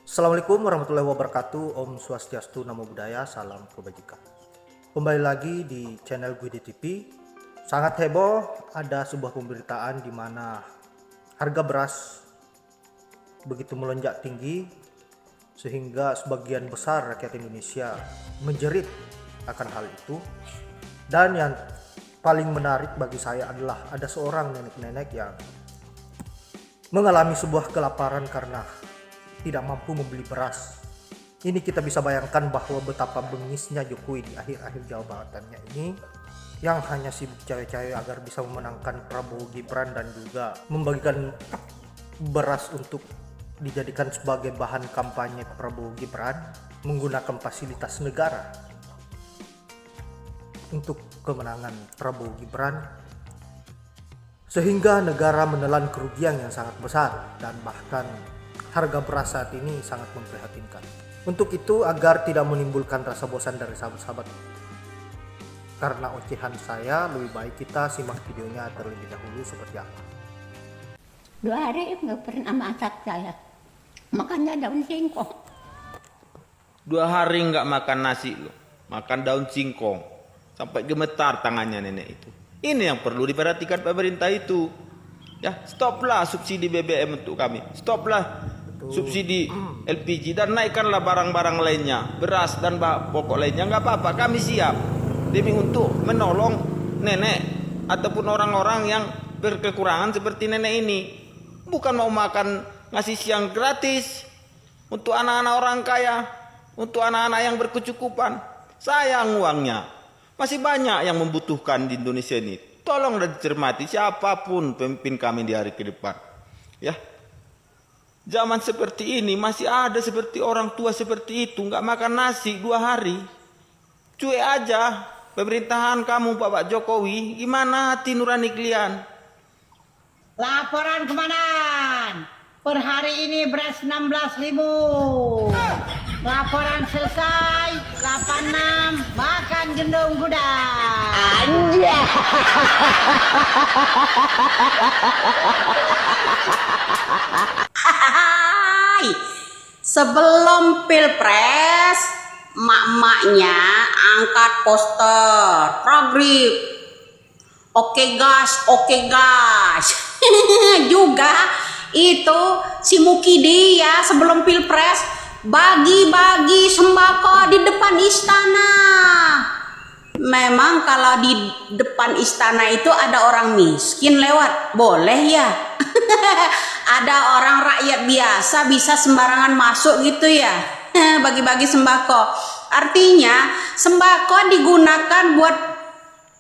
Assalamualaikum warahmatullahi wabarakatuh. Om Swastiastu, Namo Buddhaya, salam kebajikan. Kembali lagi di channel Guide TV. Sangat heboh, ada sebuah pemberitaan di mana harga beras begitu melonjak tinggi sehingga sebagian besar rakyat Indonesia menjerit akan hal itu. Dan yang paling menarik bagi saya adalah ada seorang nenek-nenek yang mengalami sebuah kelaparan karena tidak mampu membeli beras. Ini kita bisa bayangkan bahwa betapa bengisnya Jokowi di akhir-akhir jabatannya ini, yang hanya sibuk cawe-cawe agar bisa memenangkan Prabowo Gibran dan juga membagikan beras untuk dijadikan sebagai bahan kampanye Prabowo Gibran menggunakan fasilitas negara untuk kemenangan Prabowo Gibran, sehingga negara menelan kerugian yang sangat besar dan bahkan harga beras saat ini sangat memprihatinkan. Untuk itu, agar tidak menimbulkan rasa bosan dari sahabat-sahabat karena ocehan saya, lebih baik kita simak videonya terlebih dahulu seperti apa. 2 hari nggak pernah masak saya. Makannya daun singkong. 2 hari nggak makan nasi loh, makan daun singkong sampai gemetar tangannya nenek itu. Ini yang perlu diperhatikan pemerintah itu. Ya, stoplah subsidi BBM untuk kami. Stoplah subsidi LPG dan naikkanlah barang-barang lainnya, beras dan pokok lainnya. Nggak apa-apa, kami siap demi untuk menolong nenek ataupun orang-orang yang berkekurangan seperti nenek ini. Bukan mau makan ngasih siang gratis untuk anak-anak orang kaya, untuk anak-anak yang berkecukupan. Sayang uangnya. Masih banyak yang membutuhkan di Indonesia ini. Tolong dan dicermati siapapun pemimpin kami di hari ke depan. Ya, zaman seperti ini masih ada seperti orang tua seperti itu nggak makan nasi 2 hari. Cuek aja pemerintahan kamu Bapak Jokowi. Gimana hati nurani kalian? Laporan komandan, per hari ini beras 16.000. Laporan selesai, 86, makan gendong kuda. Anjay. Hai, sebelum pilpres, emak-emaknya angkat poster progrip. Oke gas. Juga itu si Mukidi ya sebelum pilpres bagi-bagi sembako di depan istana. Memang kalau di depan istana itu ada orang miskin lewat, boleh ya? Ada orang rakyat biasa bisa sembarangan masuk gitu ya? Bagi-bagi sembako. Artinya sembako digunakan buat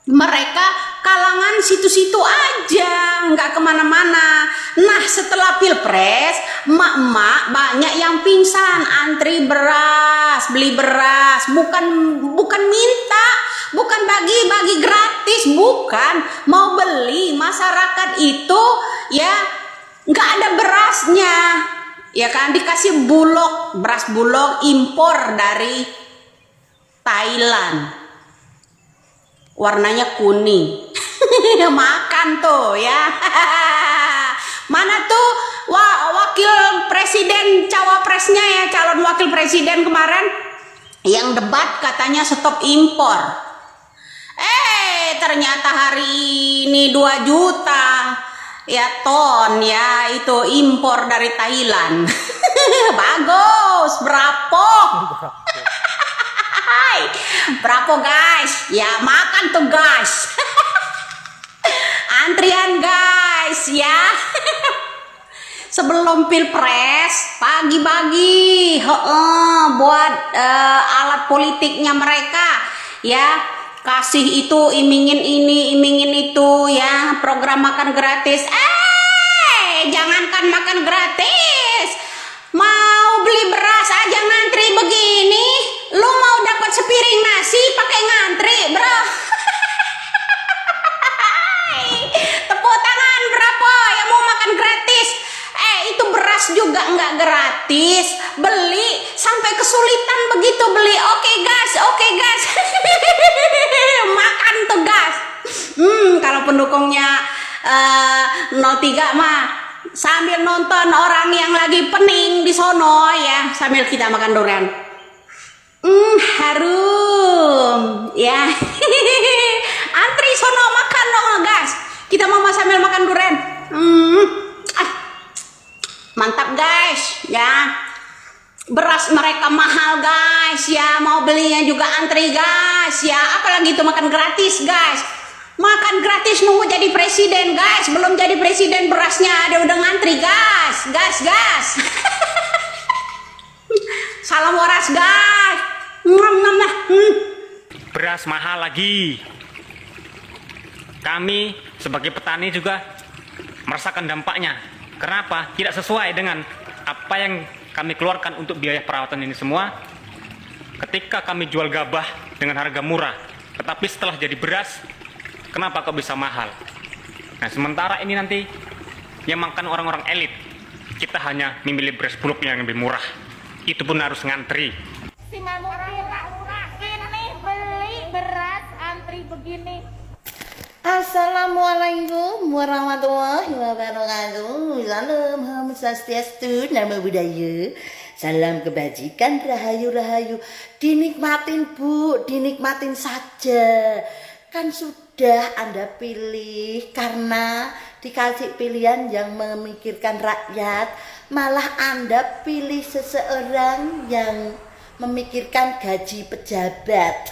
mereka kalangan situ-situ aja, nggak kemana-mana. Nah setelah pilpres, emak-emak banyak yang pingsan, antri beras, beli beras, bukan minta, bukan bagi-bagi gratis, bukan mau beli. Masyarakat itu ya nggak ada berasnya, ya kan, dikasih bulog, beras bulog impor dari Thailand, warnanya kuning. Makan tuh ya. Mana tuh wakil presiden cawapresnya ya, calon wakil presiden kemarin yang debat katanya stop impor. Ternyata hari ini 2 juta ya ton ya itu impor dari Thailand. Bagus, berapa? Berapa guys? Ya makan tuh guys. Antrian guys ya. Sebelum pilpres pagi-pagi buat alat politiknya mereka ya, kasih itu, imingin ini, imingin itu ya, program makan gratis. Jangankan makan gratis, mau beli beras aja ngantri begini. Lu mau dapat sepiring nasi pakai ngantri, bro. Tepuk tangan berapa yang mau makan gratis? Itu beras juga nggak gratis, beli sampai kesulitan begitu beli. Oke gas. Makan tuh gas. Kalau pendukungnya 03 mah sambil nonton orang yang lagi pening di sono ya, sambil kita makan durian. Harum ya. Antri sono makan dong guys. Kita mau sambil makan durian. Mantap guys ya. Beras mereka mahal guys ya, mau belinya juga antri guys ya, apalagi itu makan gratis guys. Makan gratis nunggu jadi presiden guys, belum jadi presiden berasnya ada udah ngantri guys. Salam waras guys. Beras mahal lagi. Kami sebagai petani juga merasakan dampaknya. Kenapa? Tidak sesuai dengan apa yang kami keluarkan untuk biaya perawatan ini semua. Ketika kami jual gabah dengan harga murah, tetapi setelah jadi beras, kenapa kok bisa mahal? Nah, sementara ini nanti yang makan orang-orang elit, kita hanya memilih beras bulog yang lebih murah. Itu pun harus ngantri. Si murah ini beli beras antri begini. Assalamualaikum warahmatullahi wabarakatuh. Salam Om Swastiastu, Namo Buddhaya. Salam kebajikan, rahayu-rahayu. Dinikmatin Bu, dinikmatin saja. Kan sudah Anda pilih, karena dikasih pilihan yang memikirkan rakyat, malah Anda pilih seseorang yang memikirkan gaji pejabat.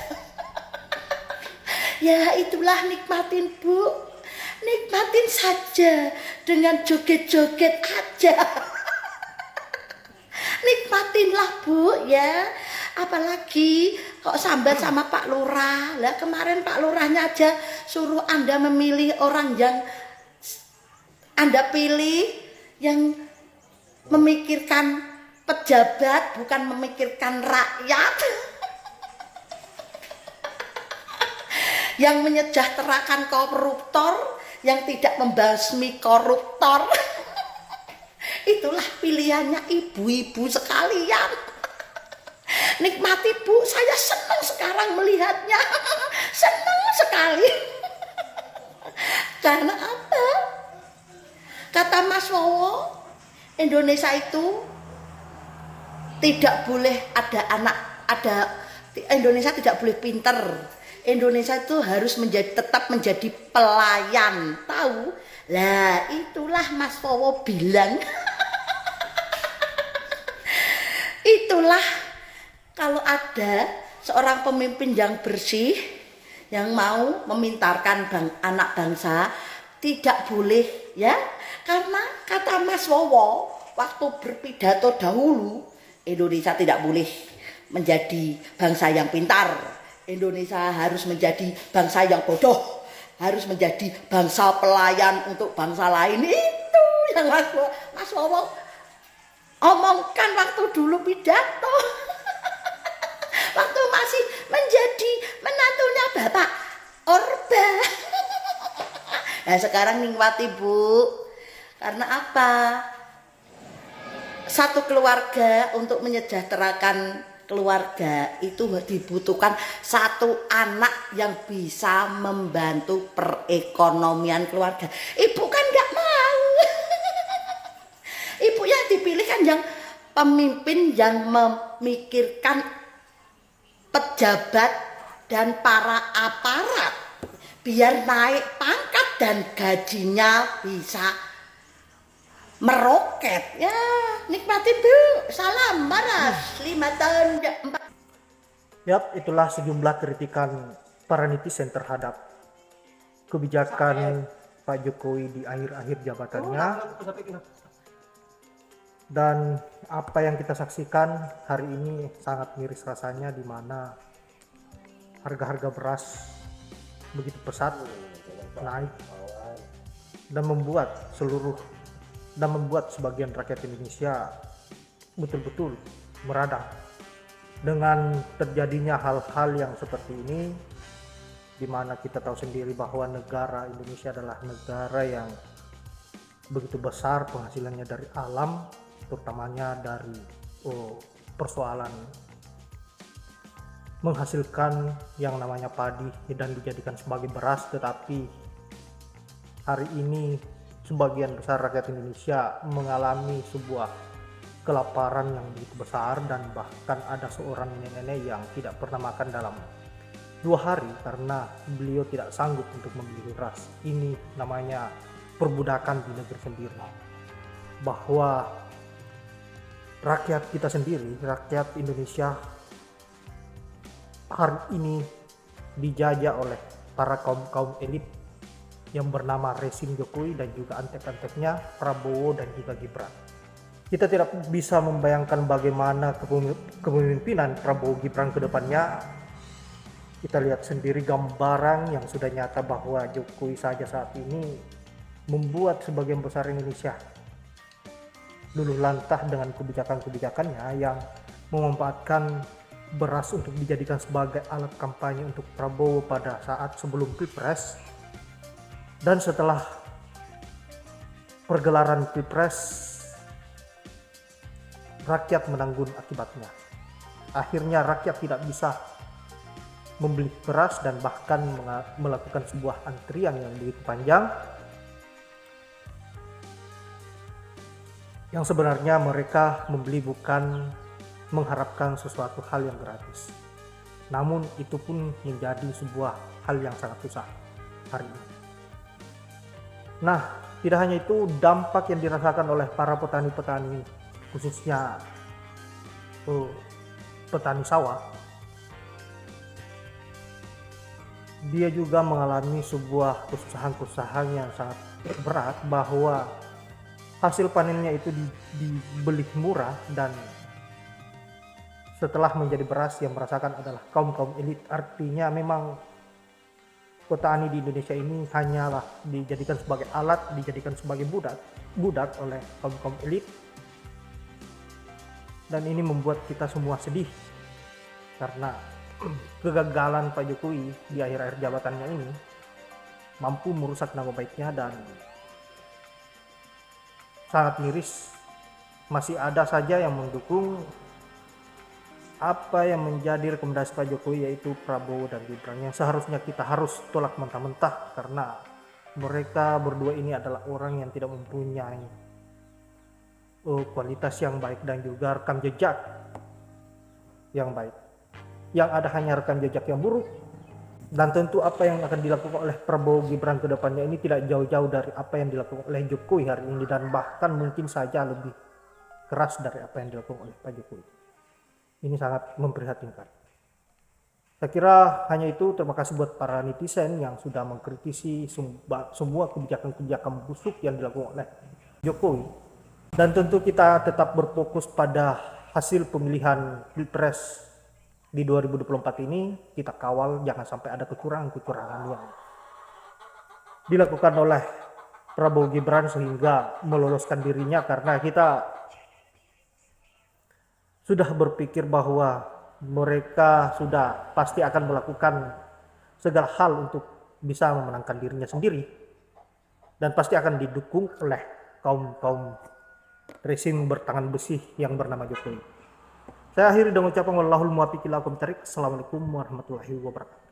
Ya itulah, nikmatin Bu, nikmatin saja dengan joget-joget aja. Nikmatinlah Bu ya, apalagi kok sambat sama Pak Lurah. Lah kemarin Pak Lurahnya aja suruh Anda memilih orang yang Anda pilih yang memikirkan pejabat, bukan memikirkan rakyat. Yang menyejahterakan koruptor, yang tidak membasmi koruptor. Itulah pilihannya ibu-ibu sekalian. Nikmati Bu, saya senang sekarang melihatnya. Senang sekali. Karena apa? Kata Mas Wowo, Indonesia itu tidak boleh Indonesia tidak boleh pinter. Indonesia itu harus tetap menjadi pelayan, tahu? Lah itulah Mas Wowo bilang. Itulah kalau ada seorang pemimpin yang bersih, yang mau memintarkan anak bangsa, tidak boleh ya. Karena kata Mas Wowo waktu berpidato dahulu, Indonesia tidak boleh menjadi bangsa yang pintar. Indonesia harus menjadi bangsa yang bodoh, harus menjadi bangsa pelayan untuk bangsa lain. Itu yang Mas Wowo omongkan waktu dulu pidato. Waktu masih menjadi menantunya Bapak Orba. Nah sekarang nikmati Bu. Karena apa? Satu keluarga, untuk menyejahterakan keluarga itu dibutuhkan satu anak yang bisa membantu perekonomian keluarga. Ibu kan nggak mau. Ibu yang dipilih kan yang pemimpin yang memikirkan pejabat dan para aparat biar naik pangkat dan gajinya bisa meroket ya. Nikmatin Bu, salam baras 5 tahun 4. Yap, itulah sejumlah kritikan para netizen terhadap kebijakan Pak Jokowi di akhir-akhir jabatannya. Dan apa yang kita saksikan hari ini sangat miris rasanya, di mana harga-harga beras begitu pesat naik dan membuat sebagian rakyat Indonesia betul-betul meradang. Dengan terjadinya hal-hal yang seperti ini, di mana kita tahu sendiri bahwa negara Indonesia adalah negara yang begitu besar penghasilannya dari alam, terutamanya dari persoalan menghasilkan yang namanya padi dan dijadikan sebagai beras. Tetapi hari ini sebagian besar rakyat Indonesia mengalami sebuah kelaparan yang begitu besar, dan bahkan ada seorang nenek-nenek yang tidak pernah makan dalam 2 hari karena beliau tidak sanggup untuk membeli beras. Ini namanya perbudakan di negeri sendiri, bahwa rakyat kita sendiri, rakyat Indonesia hari ini dijajah oleh para kaum elit yang bernama rezim Jokowi dan juga antek-anteknya Prabowo dan juga Gibran. Kita tidak bisa membayangkan bagaimana kepemimpinan Prabowo Gibran ke depannya. Kita lihat sendiri gambaran yang sudah nyata bahwa Jokowi saja saat ini membuat sebagian besar Indonesia luluh lantah dengan kebijakan-kebijakannya yang memanfaatkan beras untuk dijadikan sebagai alat kampanye untuk Prabowo pada saat sebelum Pilpres. Dan setelah pergelaran Pilpres, rakyat menanggung akibatnya. Akhirnya rakyat tidak bisa membeli beras dan bahkan melakukan sebuah antrian yang begitu panjang, yang sebenarnya mereka membeli bukan mengharapkan sesuatu hal yang gratis, namun itu pun menjadi sebuah hal yang sangat susah hari ini. Nah, tidak hanya itu, dampak yang dirasakan oleh para petani-petani, khususnya petani sawah, dia juga mengalami sebuah kesusahan yang sangat berat, bahwa hasil panennya itu dibeli murah, dan setelah menjadi beras yang merasakan adalah kaum elit. Artinya memang petani di Indonesia ini hanyalah dijadikan sebagai alat, dijadikan sebagai budak oleh kaum elit. Dan ini membuat kita semua sedih karena kegagalan Pak Jokowi di akhir-akhir jabatannya ini mampu merusak nama baiknya, dan sangat miris masih ada saja yang mendukung apa yang menjadi rekomendasi Pak Jokowi, yaitu Prabowo dan Gibran, yang seharusnya kita harus tolak mentah-mentah karena mereka berdua ini adalah orang yang tidak mempunyai kualitas yang baik dan juga rekam jejak yang baik. Yang ada hanya rekam jejak yang buruk, dan tentu apa yang akan dilakukan oleh Prabowo Gibran ke depannya ini tidak jauh-jauh dari apa yang dilakukan oleh Jokowi hari ini, dan bahkan mungkin saja lebih keras dari apa yang dilakukan oleh Pak Jokowi. Ini sangat memprihatinkan. Saya kira hanya itu. Terima kasih buat para netizen yang sudah mengkritisi semua kebijakan-kebijakan busuk yang dilakukan oleh Jokowi. Dan tentu kita tetap berfokus pada hasil pemilihan Pilpres di 2024 ini. Kita kawal jangan sampai ada kekurangan-kekurangan yang dilakukan oleh Prabowo Gibran sehingga meloloskan dirinya, karena kita sudah berpikir bahwa mereka sudah pasti akan melakukan segala hal untuk bisa memenangkan dirinya sendiri, dan pasti akan didukung oleh kaum rezim bertangan besi yang bernama Jokowi. Saya akhiri dengan ucapan wallahul muwaffiq ila aqwamit thoriq. Assalamualaikum warahmatullahi wabarakatuh.